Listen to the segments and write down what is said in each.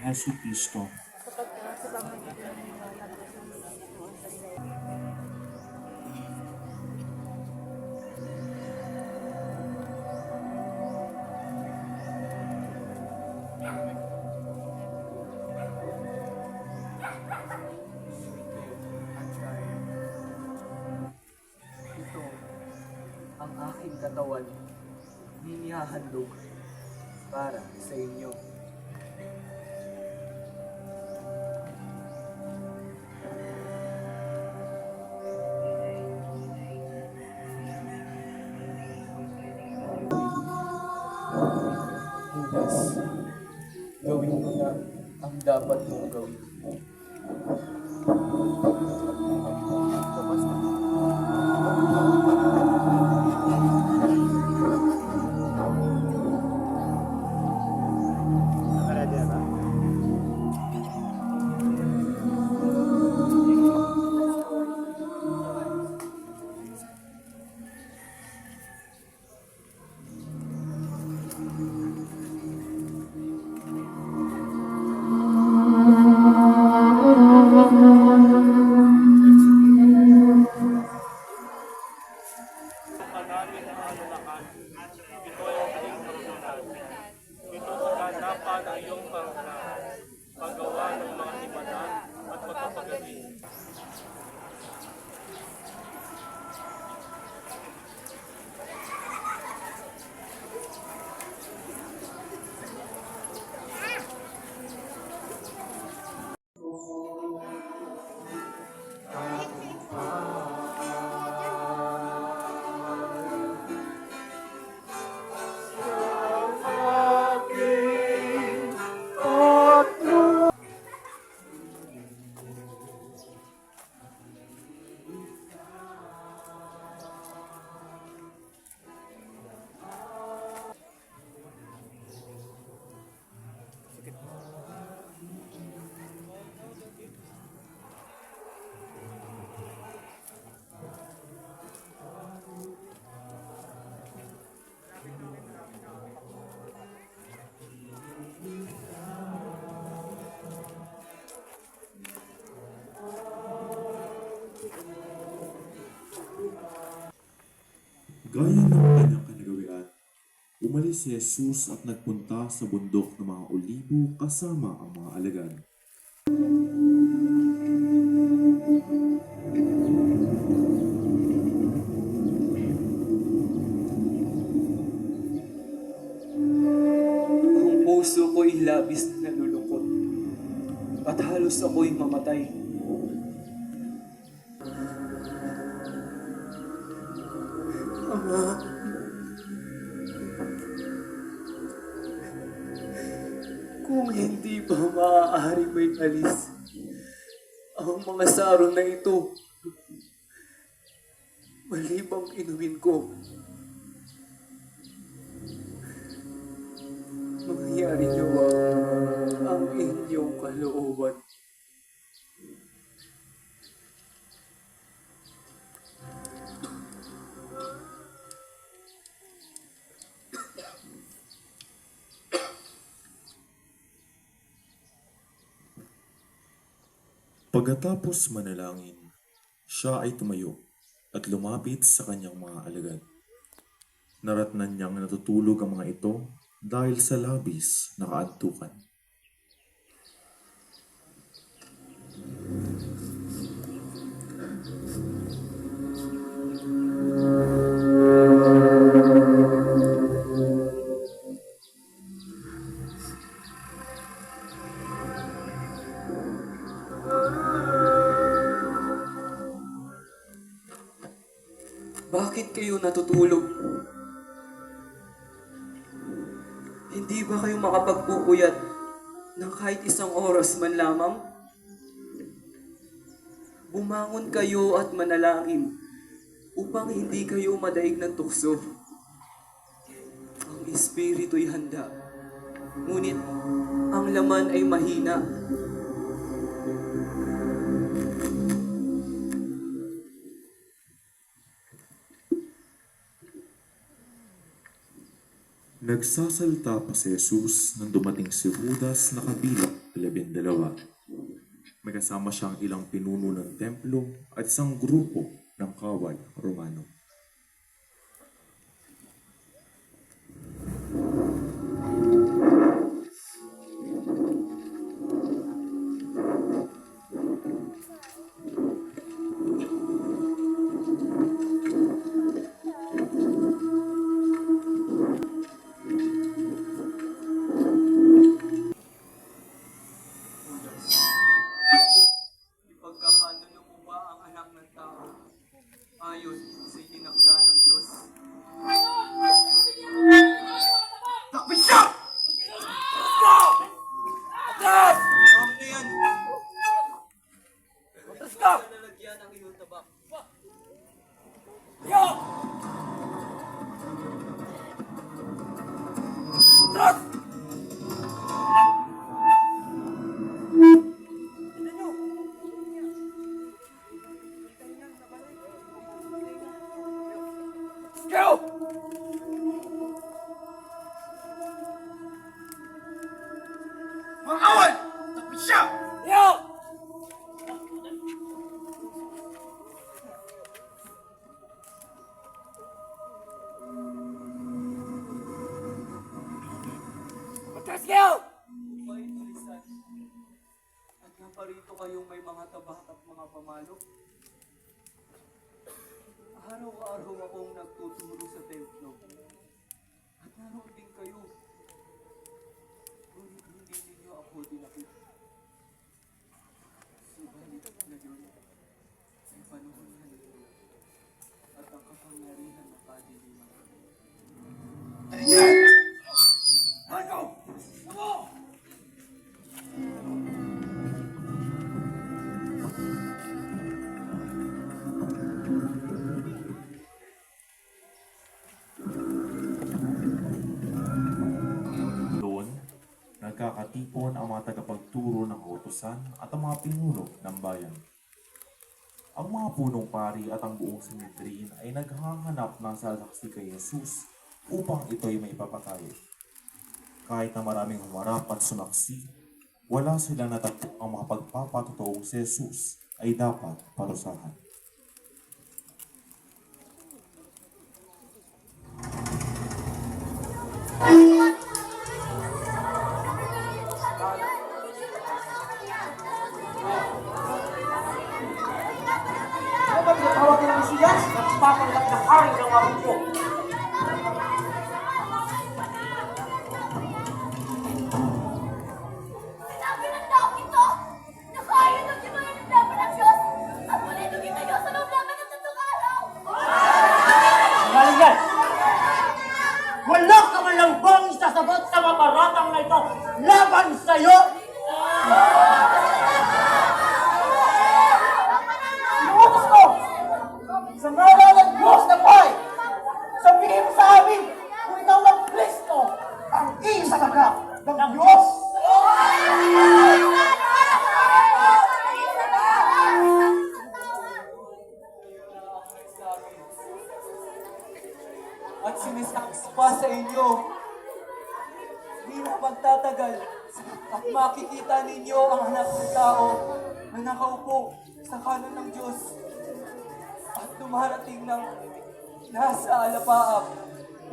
Hesu Kristo. Ito ang aking katawan, hinihahandog para sa inyo. Judas, gawin mo na ang dapat mong gawin. Namin ang kalalakan. Ito ay ang iyong pangalanan. Ito kaganapan ang iyong pangalanan. Paggawa ng mga timanan at pagpapagaling. Gaya ng kanyang kinagawian, umalis si Jesus at nagpunta sa bundok ng mga Olibo kasama ang mga alagad. Ang puso ko'y labis na nalulungkot at halos ako'y mamatay. Ama, kung hindi ba maaari may alis ang mga sarong na ito, malibang inumin ko, mangyari nawa ang inyong kalooban. Pagkatapos manalangin, siya ay tumayo at lumapit sa kanyang mga alagad. Naratnan niyang natutulog ang mga ito dahil sa labis na kaantukan. Bakit kayo natutulog? Hindi ba kayo makapagpupuyat ng kahit isang oras man lamang? Bumangon kayo at manalangin upang hindi kayo madaig ng tukso. Ang espiritu'y handa, ngunit ang laman ay mahina. Nagsasalita pa si Jesus nang dumating si Judas na kabilang 12. May kasama siyang ilang pinuno ng templo at isang grupo ng kawal Romano. Ipagkakanuno mo ba ang anak ng tao ayon sa itinakda ng Diyos? Takbis siya! Atras! Tawag na yan! Atras ka! Nalagyan ang iyong tabak. Yo! Atras! Go! Mga awal! Tapos siya! Yo! Matras kayo! May tulisan. At naparito kayong may mga tabak at mga pamalo. Araw-araw akong nagtuturo sa templo. At naroon din kayo. Ngunit hindi ninyo ako dinakit. Subalit ngayon, ay panahon na ninyo at ang kapangyarihan ng kadiliman. Ayan! Ano? Ano? Doon, nagkakatipon ang mga tagapagturo ng kautusan at ang mga pinuno ng bayan. Ang mga punong pari at ang buong Sanhedrin ay naghahanap ng salaksi kay Jesus upang ito'y maipapatay. Kahit na maraming humarap at sumaksi, wala silang natagpo ang mga pagpapatotoong si Jesus ay dapat parusahan. Ano ba tinatawag ng Mesiyas? Nagpapanggap na hari ng mga Hudyo. Sinabi ng taong ito na kaya nung ibahin ng laban ng Diyos at muli nung itayo sa loob namin ng 3 araw. Galing yan! Wala ka man lang bang isasagot sa maparatang na ito laban sa'yo? Inuutos ko! Sa ngalan ng Diyos na buhay, sabihin mo sa amin kung ikaw ang Kristo, ang isalaga ng Diyos! At sinisaksi pa sa inyo. Hindi na magtatagal at makikita ninyo ang anak ng tao na nakaupo sa kanan ng Diyos at dumarating ng nasa alapaap.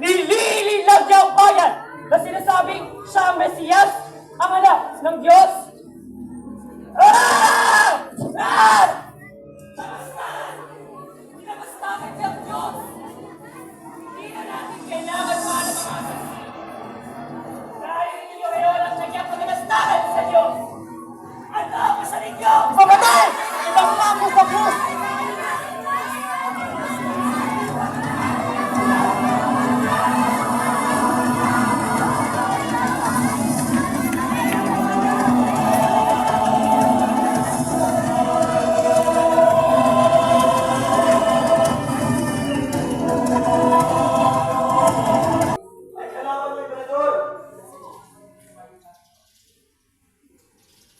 Nilililag niya ang bayan na sinasabing siya ang Mesiyas, ang anak ng Diyos! Ah! Ah! Pinamastakan niya ang Diyos. Hindi na natin kailangan mahalap ang asas. Dahil ninyo kayo lang sa kiyang pagkamastakan sa Diyos! Ano ang masa ninyo? Mamatay! Ibang pako sa krus! Ay, kailangan mo, Emperador!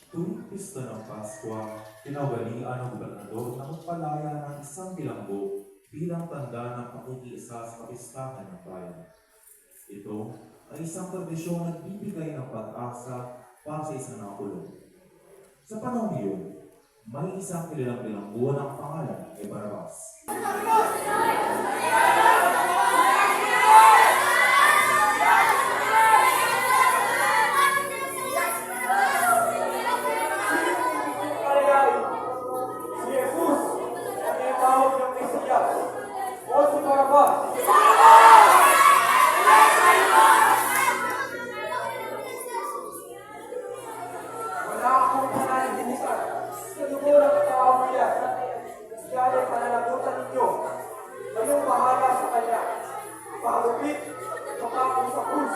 Tuwing pista ng Paskwa, kinawalian ng gobernador na magpalaya ng isang bilanggo bilang tanda ng pakikiisa sa kapistahan ng bayan. Ito ay isang tradisyong nagbibigay ng pag-asa para sa isang nakakulong. Sa panahon iyon, may isang kilalang bilangguan ang pangalan ay Barabas. Kalagay, si Jesus ang tinatawag ng Mesiyas o si Barabas. Wala akong pananaglisan sa dugo ng katawang niya. Siya ay pananagutan ninyo. Kayong bahala sa kanya. Pahalupit, mapako sa krus.